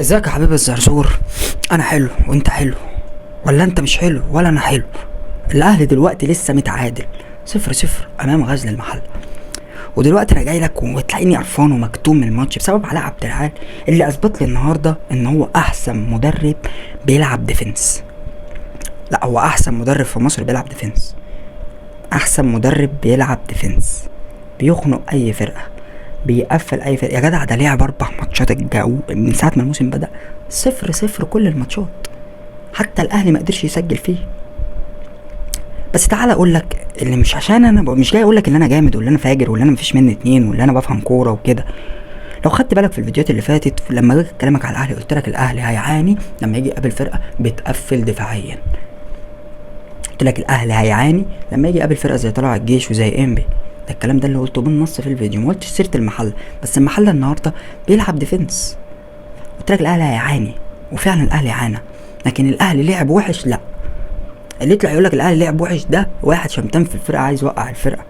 ازيك يا حبيبي الزرزور؟ انا حلو وانت حلو، ولا انت مش حلو ولا انا حلو؟ الاهلي دلوقتي لسه متعادل 0-0 امام غزل المحله، ودلوقتي انا جاي لك وتلاقيني قرفان ومكتوم من الماتش بسبب علاء عبد العال اللي اثبت لي النهارده ان هو احسن مدرب بيلعب ديفنس. لا، هو احسن مدرب في مصر بيلعب ديفنس، احسن مدرب بيلعب ديفنس، بيخنق اي فرقه، بيقفل اي فرقه. يا جدع ده لعب 4 ماتشات الجو من ساعه ما الموسم بدأ 0-0 كل الماتشات، حتى الاهلي ما قدرش يسجل فيه. بس تعالى اقول لك اللي مش عشان انا مش جاي اقول لك ان انا جامد ولا انا فاجر ولا انا مفيش مني اتنين ولا انا بفهم كوره وكده. لو خدت بالك في الفيديوهات اللي فاتت لما جيت اكلمك على الاهلي قلت لك الاهلي هيعاني لما يجي يقابل فرقه بتقفل دفاعيا. قلت لك الاهلي هيعاني لما يجي يقابل فرقه زي طلائع الجيش وزي انبي. ده الكلام ده اللي قلته بالنص في الفيديو، ما قلتش سيره المحله، بس المحله النهارده بيلعب ديفنس. قلت لك الاهلي هيعاني، وفعلا الاهلي عانى، لكن الاهلي لعب وحش؟ لا. اللي يطلع يقول لك الاهلي لعب وحش ده واحد شمتان في الفرقه، عايز يوقع الفرقه،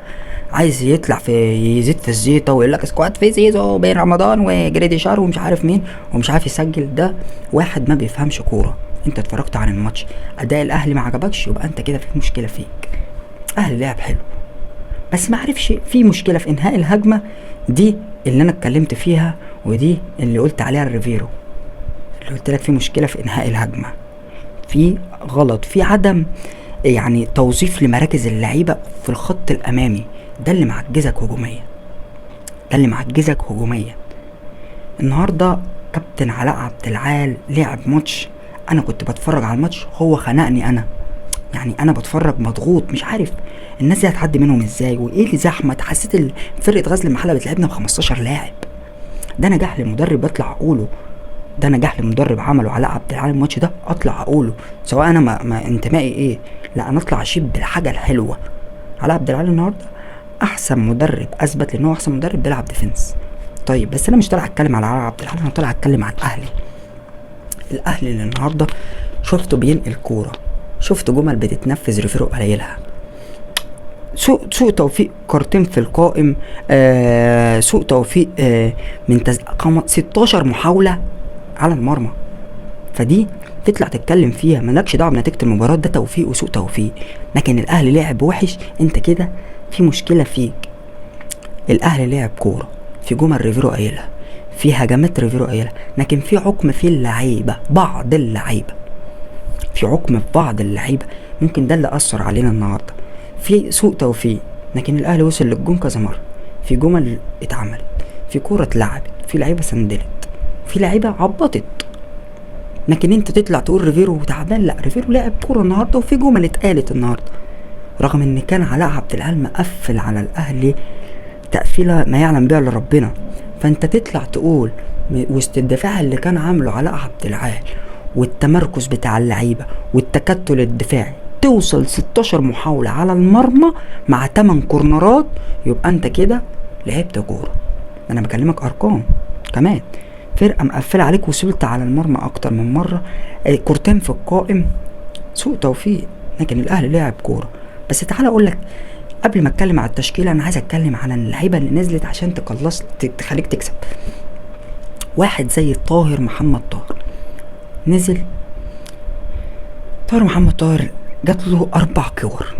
عايز يطلع في يزيد في الزيطه ويقول لك سكواد في زيزو بين رمضان وجريديشار ومش عارف مين ومش عارف يسجل. ده واحد ما بيفهمش كوره. انت اتفرجت عن الماتش، اداء الاهلي ما عجبكش، يبقى انت كده في مشكله فيك. الاهلي لعب حلو بس ما عرفش، في مشكله في انهاء الهجمه دي اللي انا اتكلمت فيها، ودي اللي قلت عليها الريفيرو، اللي قلت لك في مشكله في انهاء الهجمه، في غلط، في عدم يعني توظيف لمراكز اللعيبه في الخط الامامي. ده اللي معجزك هجوميا، ده اللي معجزك هجوميا. النهارده كابتن علاء عبد العال لعب ماتش، انا كنت بتفرج على الماتش هو خنقني. انا يعني انا بتفرج مضغوط، مش عارف الناس دي هتعدي منهم ازاي، وايه اللي زحمه. حسيت فرقه غزل المحله بتلعبنا ب15 لاعب. ده نجاح لمدرب اطلع اقوله، ده نجاح لمدرب عمله علاء عبد العال. الماتش ده اطلع اقوله، سواء انا ما انتمائي ايه، لا انا اطلع اشيب بالحاجه الحلوه. علاء عبد العال النهارده احسن مدرب، اثبت ان هو احسن مدرب بيلعب ديفنس. طيب بس انا مش طالع اتكلم على علاء عبد العال، انا طالع اتكلم عن الاهلي. الاهلي اللي النهارده شفته بينقل كوره، شفت جمل بتتنفذ ريفيرو قليلها، سوء توفيق كارتين في القائم، سوء توفيق من 16 محاولة على المرمى. فدي تطلع تتكلم فيها، مالكش دعوه بنتيجه المباراه، ده توفيق وسوء توفيق. لكن الاهلي لعب وحش، انت كده في مشكله فيك. الاهلي لعب كوره، في جمل ريفيرو قايلها، في هجمات ريفيرو قايلها، لكن في عقم في اللعيبه، بعض اللعيبه، في عقم في بعض اللعيبه. ممكن ده اللي اثر علينا النهارده، في سوء توفيق. لكن الاهلي وصل للجون كذا مره، في جمل اتعملت، في كوره اتلعبت، في لعيبه سندلت، في لعيبه عبطت. لكن انت تطلع تقول ريفيرو تعبان؟ لا، ريفيرو لعب كوره النهارده وفي جمل اتقالت النهارده، رغم ان كان علاء عبد العال مقفل على الاهلي تقفيله ما يعلم بها الا ربنا. فانت تطلع تقول وسط الدفاع اللي كان عامله علاء عبد العال والتمركز بتاع اللعيبه والتكتل الدفاعي، توصل 16 محاوله على المرمى مع 8 كورنرات، يبقى انت كده لعبت كوره. انا بكلمك ارقام كمان، فرقه مقفله عليك، وصلت على المرمى اكتر من مره، كورتين في القائم، سوء توفيق. لكن الاهلي لعب كوره. بس تعالى اقول لك قبل ما اتكلم على التشكيله، انا عايز اتكلم على اللعيبه اللي نزلت عشان تخليك تكسب. واحد زي طاهر محمد طاهر نزل، طاهر محمد طاهر جات له 4 كور،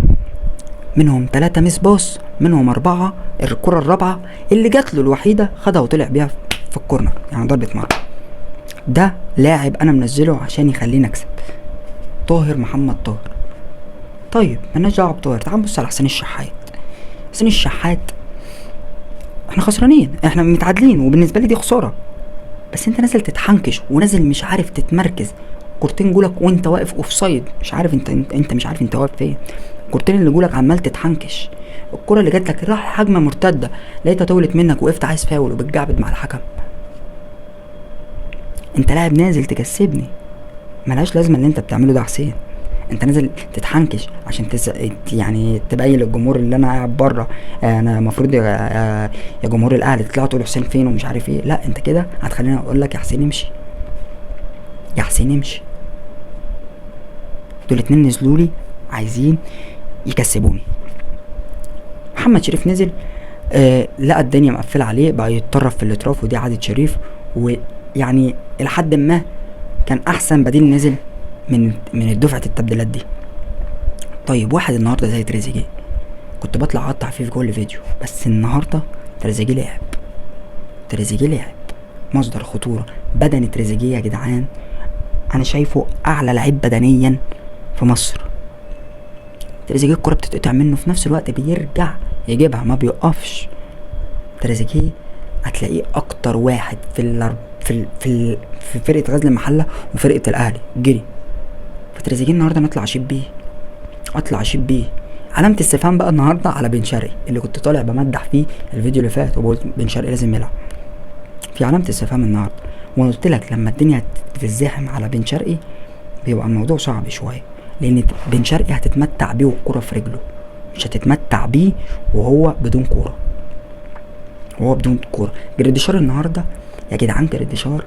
منهم 3 ميس باص، منهم 4 الكره الرابعه اللي جات له الوحيده خدها وطلع بيها في الكورنر، يعني ضربه مرمى. ده لاعب انا منزله عشان يخليني اكسب، طاهر محمد طاهر. طيب مالناش دعوه بطاهر، تعال نبص على حسين الشحات. حسين الشحات احنا خسرانين، احنا متعادلين، وبالنسبه لي دي خساره، بس انت نازل تتحنكش ونازل مش عارف تتمركز. كورتين جولك وانت واقف اوفسايد، مش عارف انت مش عارف انت واقف فين. الكورتين اللي جولك عمال تتحنكش. الكره اللي جات لك راح هجمه مرتده لقيتها طولت منك، وقفت عايز فاول وبتجعبد مع الحكم. انت لاعب نازل تكسبني، ملهاش لازمه اللي انت بتعمله ده حسين. انت نازل تتحنكش عشان يعني تبين للجمهور اللي انا قاعد بره انا المفروض يا جمهور الاهلي تطلعوا تقولوا حسين فين ومش عارف ايه. لا، انت كده هتخليني اقول لك يا حسين امشي، يا حسين امشي. دول 2 نزلوا لي عايزين يكسبوني. محمد شريف نزل لقى الدنيا مقفله عليه، بقى يتطرف في الاطراف، ودي عادة شريف. ويعني الى حد ما كان احسن بديل نزل من الدفعه التبديلات دي. طيب واحد النهارده زي تريزيجيه كنت بطلع اقطع فيه في كل فيديو، بس النهارده تريزيجيه لعب مصدر خطوره. بدني تريزيجيه يا جدعان انا شايفه اعلى لعيب بدنيا في مصر. تريزيجيه الكرة بتتقطع منه في نفس الوقت بيرجع يجيبها، ما بيوقفش. تريزيجيه هتلاقيه اكتر واحد في فرقة غزل المحلة وفرقة الاهلي جري. فتريزيجيه النهارده انا اطلع اشيب بيه. علامة استفهام بقى النهارده على بن شرقي اللي كنت طالع بمدح فيه الفيديو اللي فات وبقول بن شرقي لازم يلعب. في علامة استفهام النهارده، وقلت لك لما الدنيا تتزاحم على بن شرقي بيبقى الموضوع صعب شويه، لان بن شرقي هتتمتع بيه والكرة في رجله، مش هتتمتع بيه وهو بدون كوره. جريديشار النهارده يا جدعان، جريديشار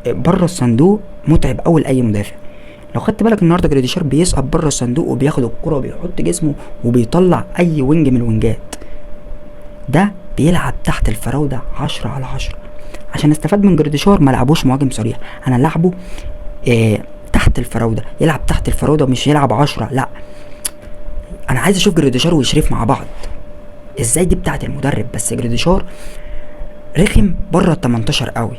بره الصندوق متعب اول لاي مدافع. لو خدت بالك النهارده جريديشار بيسقط بره الصندوق وبياخد الكرة وبيحط جسمه وبيطلع اي وينج من الوينجات. ده بيلعب تحت الفراوده 10/10. عشان استفاد من جريديشار ما لعبوش مهاجم صريح، انا لعبه تحت الفراوده، يلعب تحت الفراوده مش يلعب 10. لا انا عايز اشوف جريديشار وشريف مع بعض ازاي، دي بتاعت المدرب. بس جريديشار رخم بره ال 18 قوي،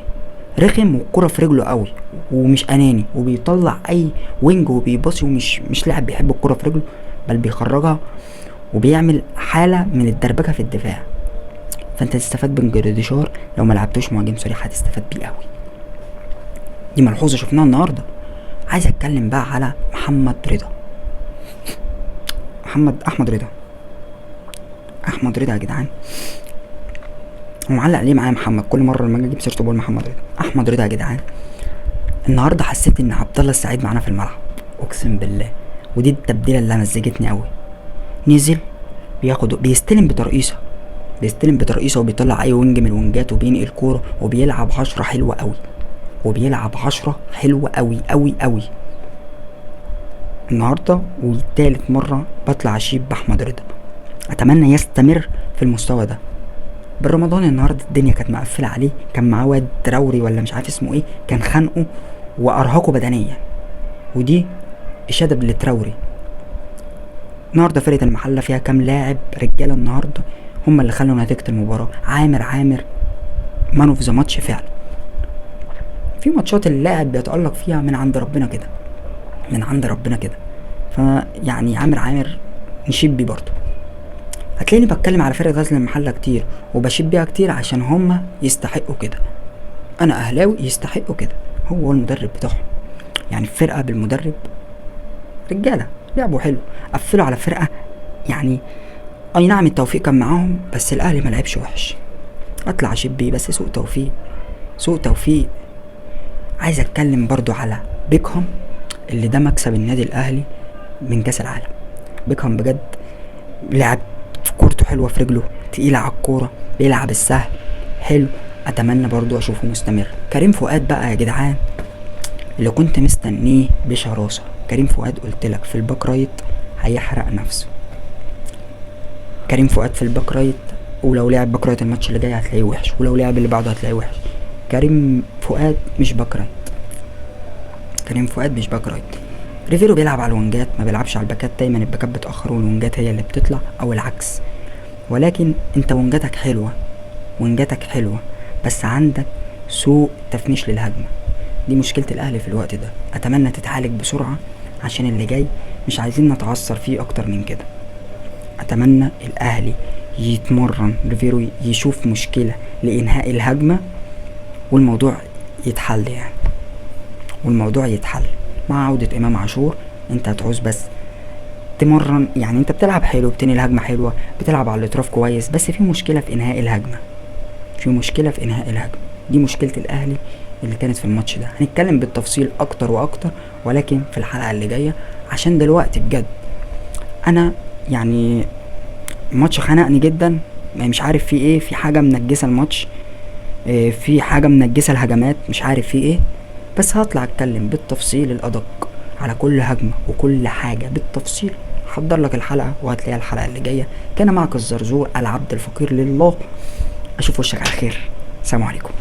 رخم والكرة في رجله قوي ومش اناني وبيطلع اي وينج وبيباصي ومش لاعب بيحب الكرة في رجله، بل بيخرجها وبيعمل حالة من الدربكة في الدفاع. فانت تستفاد من جريديشار، لو ما لعبتوش مهاجم صريح هتستفاد بيه قوي. دي ملحوظة شفناها النهارده. عايز اتكلم بقى على احمد رضا يا جدعان، ومعلق ليه معايا محمد، كل مره لما اجيب سيرته بقول احمد رضا يا جدعان. النهارده حسيت ان عبد الله السعيد معانا في الملعب، اقسم بالله، ودي التبديله اللي مزجتني قوي. نزل بيستلم بترقيصه وبيطلع اي وينج من الوينجات وبينقل كوره وبيلعب 10 حلوه قوي. النهارده وتالت مره بطلع اشيب باحمد رضا، اتمنى يستمر في المستوى ده. بالرمضان النهارده الدنيا كانت مقفله عليه، كان معاه واد تراوري ولا مش عارف اسمه ايه، كان خانقه وارهقه بدنيا، ودي اشاده بالتراوري. النهارده فرقه المحله فيها كام لاعب رجاله النهارده هم اللي خلوا نتيجه المباراه. عامر مان اوف ذا ماتش فعلا. في ماتشات اللاعب بيتالق فيها من عند ربنا كده، فيعني عامر نشيب بيه برضه. هتلاقيني بتكلم على فرقة غزل المحلة كتير وبشيب بيها كتير عشان هما يستحقوا كده. انا اهلاوي يستحقوا كده، هو المدرب بتاعهم. يعني الفرقة بالمدرب رجالة لعبوا حلو، قفلوا على فرقة يعني اي نعم التوفيق كان معاهم، بس الاهلي ما لعبش وحش. اطلع اشيب بيه بس سوء توفيق. عايز اتكلم برضو على بيكهام اللي ده مكسب النادي الاهلي من كاس العالم. بيكهام بجد لعب كورته حلوه في رجله، تقيله على الكوره، بيلعب السهل حلو. اتمنى برضو اشوفه مستمر. كريم فؤاد بقى يا جدعان اللي كنت مستنيه بشراسه. كريم فؤاد قلت لك في الباك رايت هيحرق نفسه. كريم فؤاد في الباك رايت، ولو لعب باك رايت الماتش اللي جاي هتلاقيه وحش، ولو لعب اللي بعده هتلاقيه وحش. كريم فؤاد مش باك رايت. ريفيرو بيلعب على الونجات، ما بيلعبش على الباكات. دايما الباكات بتاخر والونجات هي اللي بتطلع او العكس. ولكن انت ونجاتك حلوه بس عندك سوء تفنيش للهجمه. دي مشكله الاهلي في الوقت ده، اتمنى تتعالج بسرعه عشان اللي جاي مش عايزين نتعثر فيه اكتر من كده. اتمنى الاهلي يتمرن، ريفيرو يشوف مشكله لانهاء الهجمه والموضوع يتحل مع عودة امام عاشور. انت هتعوز بس تمرن، يعني انت بتلعب حلو، بتنهي الهجمة حلوة، بتلعب على الاطراف كويس، بس في مشكلة في انهاء الهجمة. دي مشكلة الاهلي اللي كانت في الماتش ده. هنتكلم بالتفصيل اكتر واكتر ولكن في الحلقة اللي جاية، عشان دلوقتي بجد انا يعني الماتش خنقني جدا، مش عارف في ايه، في حاجة منجسة الماتش، في حاجة منجسة الهجمات، مش عارف في ايه. بس هطلع اتكلم بالتفصيل الادق على كل هجمة وكل حاجة بالتفصيل. حضر لك الحلقة وهتلاقيها الحلقة اللي جاية. كان معك الزرزور العبد الفقير لله. اشوف وشك على خير. السلام عليكم.